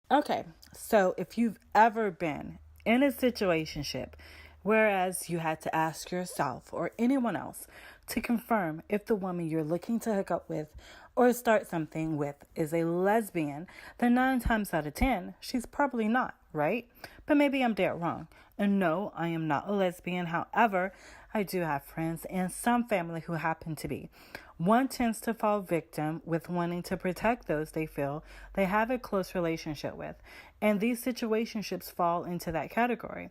Okay, so if you've ever been in a situationship, whereas you had to ask yourself or anyone else to confirm if the woman you're looking to hook up with or start something with is a lesbian, then 9 times out of 10, she's probably not, right? But maybe I'm dead wrong. And no, I am not a lesbian. However, I do have friends and some family who happen to be. One tends to fall victim with wanting to protect those they feel they have a close relationship with, and these situationships fall into that category.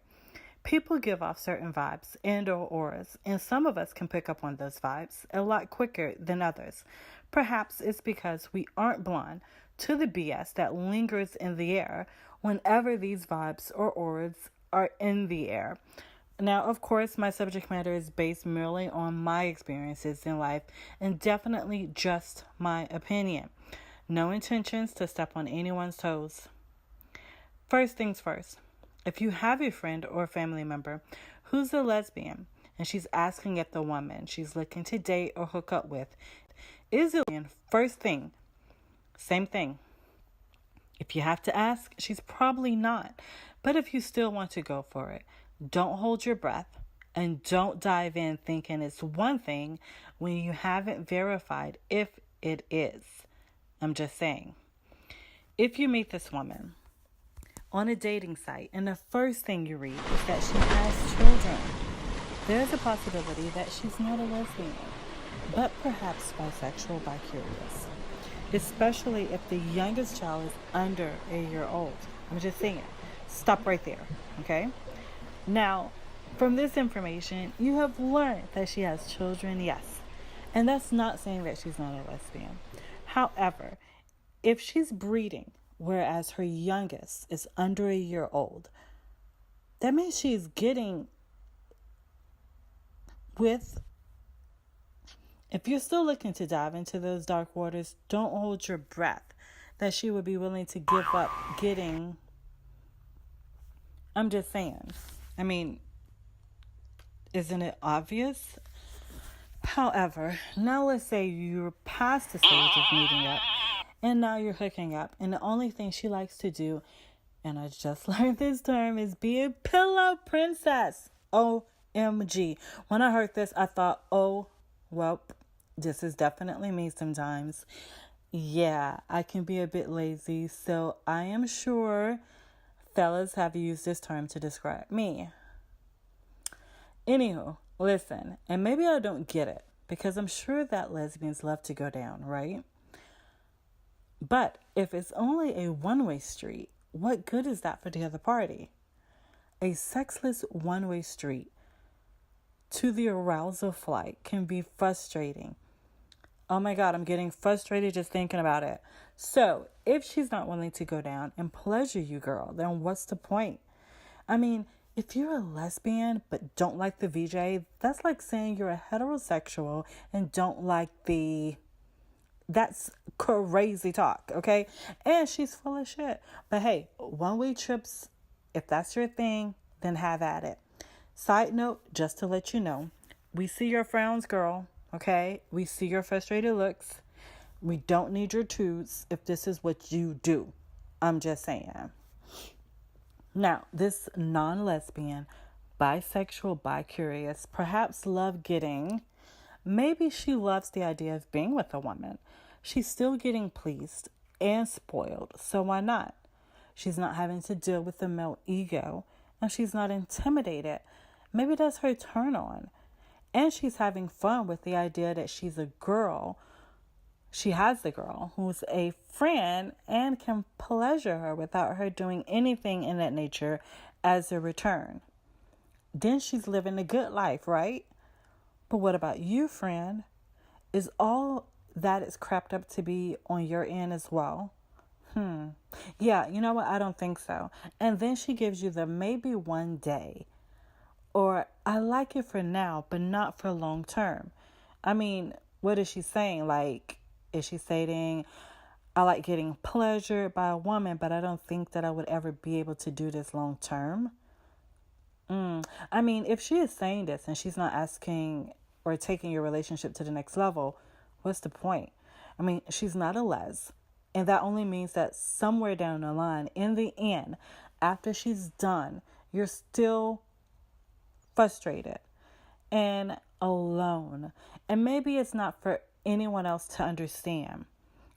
People give off certain vibes and or auras, and some of us can pick up on those vibes a lot quicker than others. Perhaps it's because we aren't blind to the BS that lingers in the air whenever these vibes or auras are in the air. Now, of course, my subject matter is based merely on my experiences in life and definitely just my opinion. No intentions to step on anyone's toes. First things first, if you have a friend or family member who's a lesbian and she's asking if the woman she's looking to date or hook up with is a lesbian, first thing, same thing. If you have to ask, she's probably not. But if you still want to go for it, don't hold your breath and don't dive in thinking it's one thing when you haven't verified if it is. I'm just saying. If you meet this woman on a dating site and the first thing you read is that she has children, there's a possibility that she's not a lesbian, but perhaps bisexual, bi-curious. Especially if the youngest child is under a year old. I'm just saying. Stop right there, okay? Now, from this information, you have learned that she has children, yes. And that's not saying that she's not a lesbian. However, if she's breeding, whereas her youngest is under a year old, that means she's getting with. If you're still looking to dive into those dark waters, don't hold your breath that she would be willing to give up getting. I'm just saying. I mean, isn't it obvious? However, now let's say you're past the stage of meeting up and now you're hooking up, and the only thing she likes to do, and I just learned this term, is be a pillow princess. OMG. When I heard this, I thought, oh, well, this is definitely me sometimes. Yeah, I can be a bit lazy, so I am sure fellas have used this term to describe me. Anywho, listen, and maybe I don't get it, because I'm sure that lesbians love to go down, right? But if it's only a one-way street, what good is that for the other party? A sexless one-way street to the arousal flight can be frustrating. Oh my God, I'm getting frustrated just thinking about it. So, if she's not willing to go down and pleasure you, girl, then what's the point? I mean, if you're a lesbian but don't like the VJ, that's like saying you're a heterosexual and don't like the... That's crazy talk, okay? And she's full of shit. But hey, one-way trips, if that's your thing, then have at it. Side note, just to let you know, we see your frowns, girl, okay? We see your frustrated looks. We don't need your twos if this is what you do. I'm just saying. Now, this non-lesbian, bisexual, bi-curious, perhaps love getting... Maybe she loves the idea of being with a woman. She's still getting pleased and spoiled, so why not? She's not having to deal with the male ego, and she's not intimidated. Maybe that's her turn on. And she's having fun with the idea that she's a girl. She has a girl who's a friend and can pleasure her without her doing anything in that nature as a return. Then she's living a good life, right? But what about you, friend? Is all that it's crapped up to be on your end as well? Yeah, you know what? I don't think so. And then she gives you the maybe one day. Or, I like it for now, but not for long term. I mean, what is she saying? Like, is she saying, I like getting pleasured by a woman, but I don't think that I would ever be able to do this long term? I mean, if she is saying this and she's not asking or taking your relationship to the next level, what's the point? I mean, she's not a les, And that only means that somewhere down the line, in the end, after she's done, you're still frustrated and alone. And maybe it's not for anyone else to understand.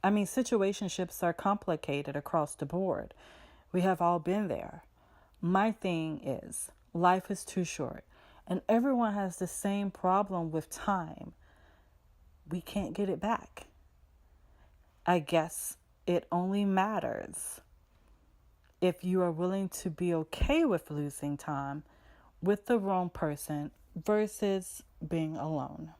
I mean, situationships are complicated across the board. We have all been there. My thing is, life is too short, and everyone has the same problem with time. We can't get it back. I guess it only matters if you are willing to be okay with losing time with the wrong person versus being alone.